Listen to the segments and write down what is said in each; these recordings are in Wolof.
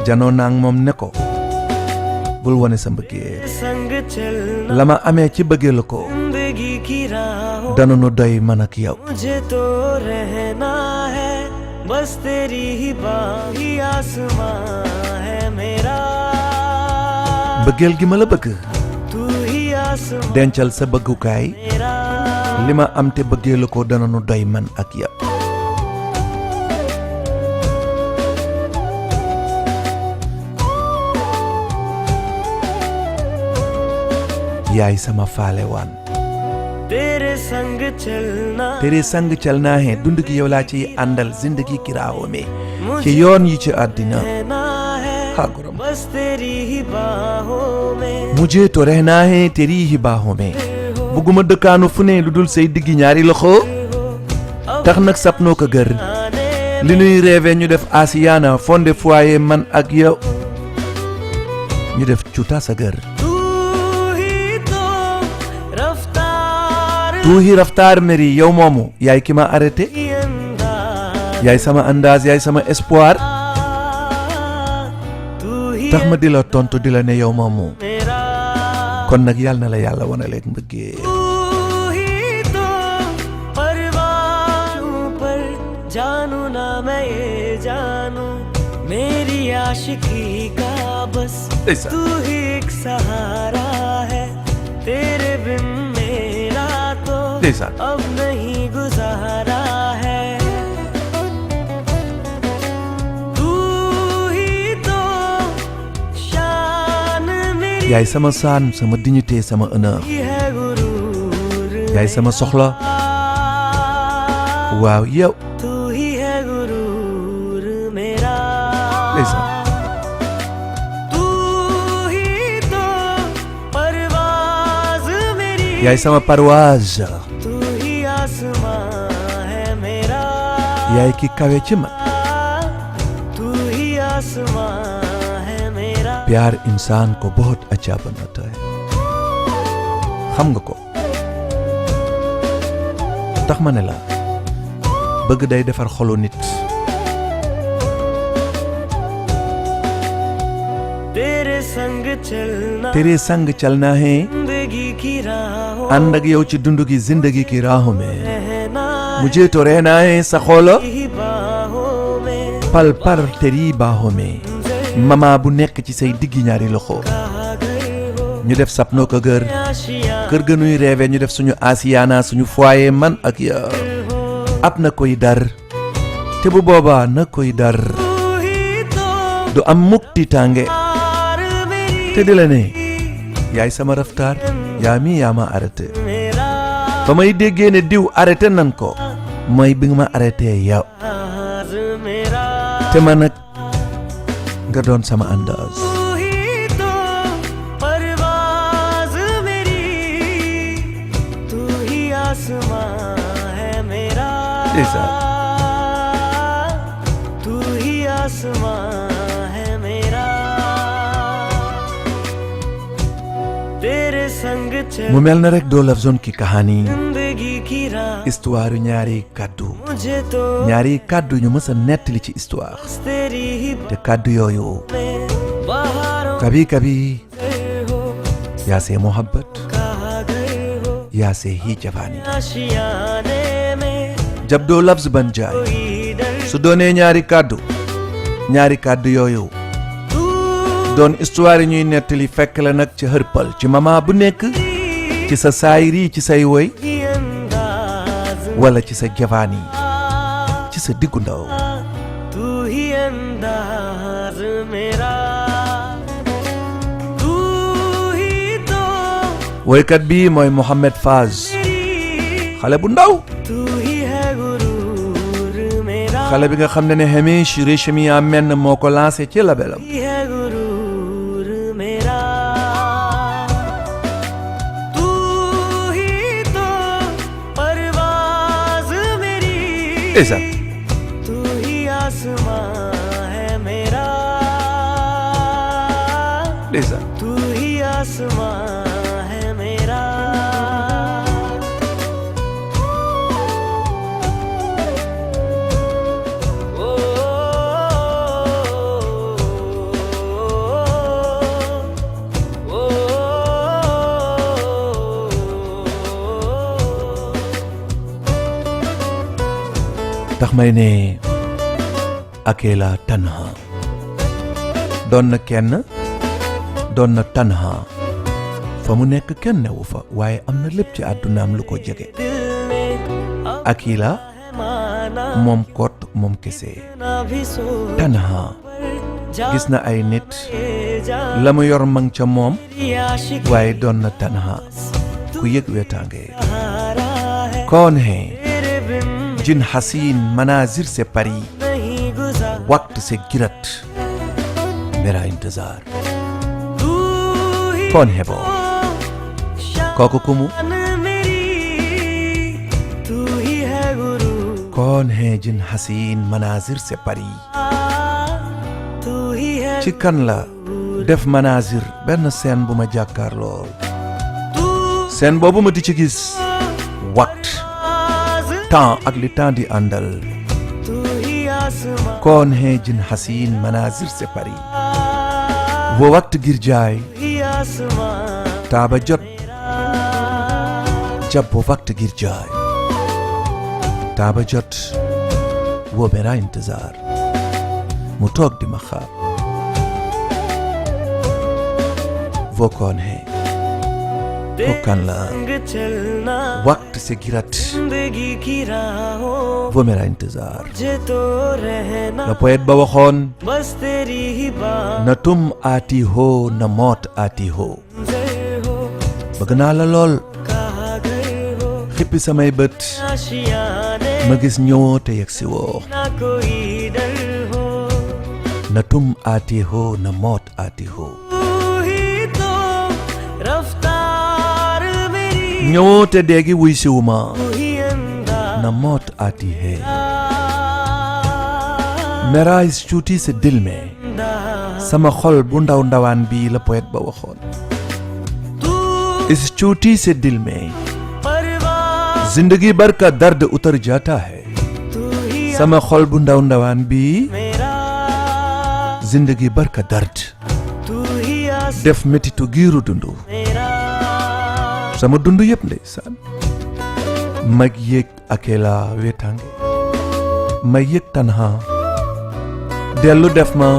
janoo naang moom ne ko bul wane sa mbëggeel la ma amee ci bëggeel ko dana nu doy man ak yow मुझे तो रहना है बस तेरी ही बात ही आसमां है मेरा bëggeel gi ma la bëgg तू ही आसमां dencal sa bëggukaay मेरा li ma am te bëggeel ko dana nu doy man ak yow yaay sama faale waan तेरे संग चलना तेरे संग चलना है dund gi yow laa ci àndal zindagi ki raawoo me ci yoon yi ci àddina रहना है हाँ गुरु बस तेरी ही बाहों में मुझे तो रहना है तेरी ही बाहों में bëgguma dëkkaanu fu ne lu dul say diggi ñaari loxo tax nag sapnoo ko gër li nuy rêvé ñu def Asiana fondé foyer man ak yow ñu def cuuta sa gër tu hi raftaar meri yow moomu yaay ki ma arrêté yaay sama andaaz yaay sama espoir tax ma di la tontu di la ne yow moomu kon nag yàlla na la yàlla wane leen mbëggee जानू ना मैं ये जानू मेरी आशिकी का बस तू ही एक सहारा है तेरे बिन मेरा तो अब नहीं गुजारा है तू ही तो शान मेरी yaay sama saan sama dignité sama honneur है गुरूर yaay sama soxla waaw yow तू ही है गुरूर मेरा तू ही तो परवाज़ मेरी yaay sama parwaaz तू ही आसमां है मेरा yaay ki kawe ci man तू ही आसमां है मेरा प्यार इंसान को बहुत अच्छा बनाता है xam nga ko tax ma ne la bëgg day defar xolu nit तेरे संग चलना तेरे संग चलना है जिंदगी की राहों ànd ak yow ci dund gi zindagi ki raahoo में रहना मुझे तो रहना है sa xolo ही बाहों में pal par teri baahoo में mama bu nekk ci say diggi ñaari loxo कहा गए हो ñu def sapnoo ko gër आशियां kër ga nuy rêvé ñu def suñu Asiana suñu foyer man ak yow ab na koy dar te bu boobaa na koy dar तू ही तो du am mukti tànge हार मेरी te di la ne yaay sama raftaar yaa mi yaa ma arrêté मेरा ba may déggee ne diw arrêté nan ko mooy bi nga ma arrêté yow हार मेरा te ma nag nga doon sama andaaz तू ही तो परवाज़ मेरी तू ही आसमां है मेरा तू ही आसमां है मेरा तेरे संग चल mu mel na rek doo lafzoon ki kahaani जिंदगी की राह histoire ñaari kàddu मुझे तो ñaari kàddu ñu mës a nettali ci histoire तेरी ही te kàddu yooyu में बहारों कभी कभी से हो yaa see mohabbat कहा गए हो yaa see ही जवानी आशियाने में jab doo lafz ban jaay कोई डर su doonee ñaari kàddu yooyu तू doon histoire yi ñuy nettali fekk la nag ci hërpal ci mama bu nekk ci sa saayiri ci say woy ही अंदाज wala ci sa javaani ci sa diggu ndaw तू ही अंदाज मेरा तू ही तो woykat bi mooy Mohamed Faz xale bu ndaw तू ही है गुरूर मेरा xale bi nga xam ne Hamish Reshmi Amen moo ko lancé ci labelam ही है गुरूर मेरा तू ही तो परवाज़ मेरी ऐसा तू ही आसमां है मेरा ऐसा तू ही आसमां है मेरा ओ may ne akeela tanha doon na kenn doon na tanha fa mu nekk kenn newu fa waaye am na lépp ci àddunaam lu ko jege Akila moom kot moom kese tanha gis na ay nit la mu yor mang ca moom waaye doon na tanha ku yëg wetaange कौन है जिन हसीन मनाजिर से परी वक्त से गिरत मेरा इंतजार कौन है वो कोकुकुमु कौन है जिन हसीन मनाजिर से परी chicken la def manazir benn scène bu ma jàkkaar lool scène boobu ma di ci gis वक्त temps ak li temps di àndal कौन है जिन हसीन मनाजिर से परी वो वक्त गिर जाए ताबा जब वो वक्त गिर जाए ताबा जट वो मेरा इंतजार mu toog di ma xaar वो कौन है वो kan la वक्त से गिरत वो मेरा इंतजार la poète ba waxoon na तुम आती हो न मौत आती हो bëgg naa la lool xippi samay bët ma gis ñëwoo te yegg si woo na तुम आती हो न मौत आती हो ñëwoo te déegi wuy siwuma na मौत आती है मेरा इस चूटी से दिल में sama xol bu ndaw ndawaan bii la poète ba waxoon इस चूटी से दिल में जिंदगी भर का दर्द उतर जाता है sama xol bu ndaw ndawaan bii जिंदगी भर का दर्द def metitu giiru dundu sama dundu yëpp ndeysaan mag yëg akeela wéetange ma yëg tanha dellu def ma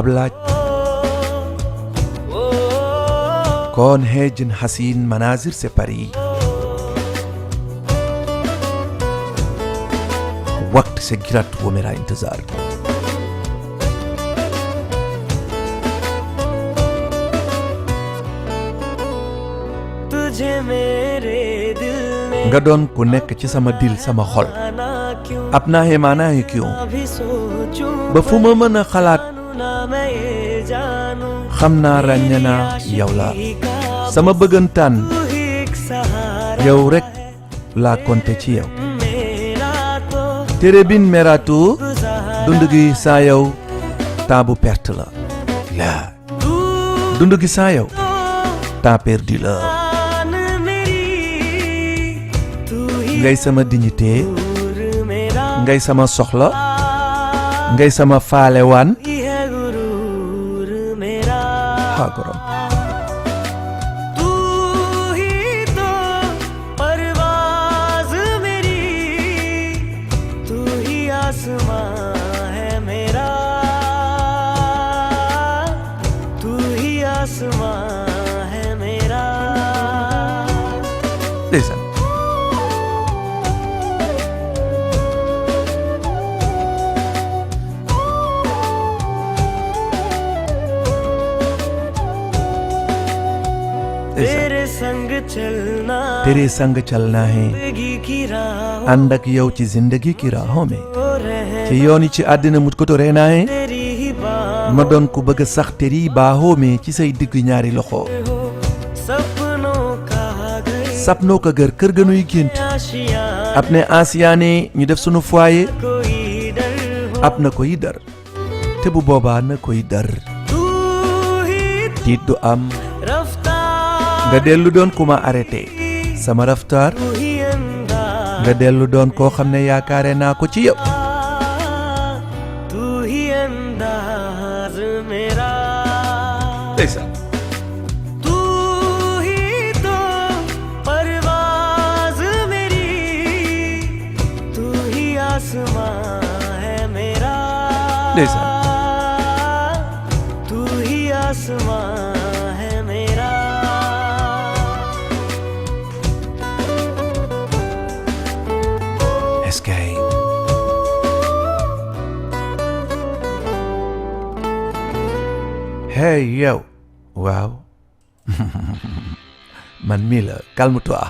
ab laaj कौन है जिन हसीन मनाजिर से परी वक्त से गिरत वो मेरा इंतजार nga doon ku nekk ci sama dil sama xol ab naa he maanaa he kiyon ba fu ma mën a xalaat xam naa ràññe naa yow la sama bëggantaan yow rek laa konte ci yow tere bin meratu dund gi saa yow temps bu perte la laa dund gi saa yow temps perdu la ngay sama dignité ngay sama soxla ngay sama faalewaan ha gorom Listen. तेरे संग चलना है ànd ak yow ci जिंदगी की राहों में ci yoon yi ci àddina mujj ko to रहना है ma doon ku bëgg sax teri baahoo में ci say digg ñaari loxo sapnoo ka gër kër ga nuy gént अपने आसियाने ñu def sunu foyer ab na koy dar te bu boobaa na koy dar tiit du am nga dellu doon ku ma arrêté sama raftaar nga dellu doon koo xam ne yaakaare naa ko ci yow ndeysaan तू ही आसमां है मेरा Escape. Hey yo. Wow. Man mii la calme-toi.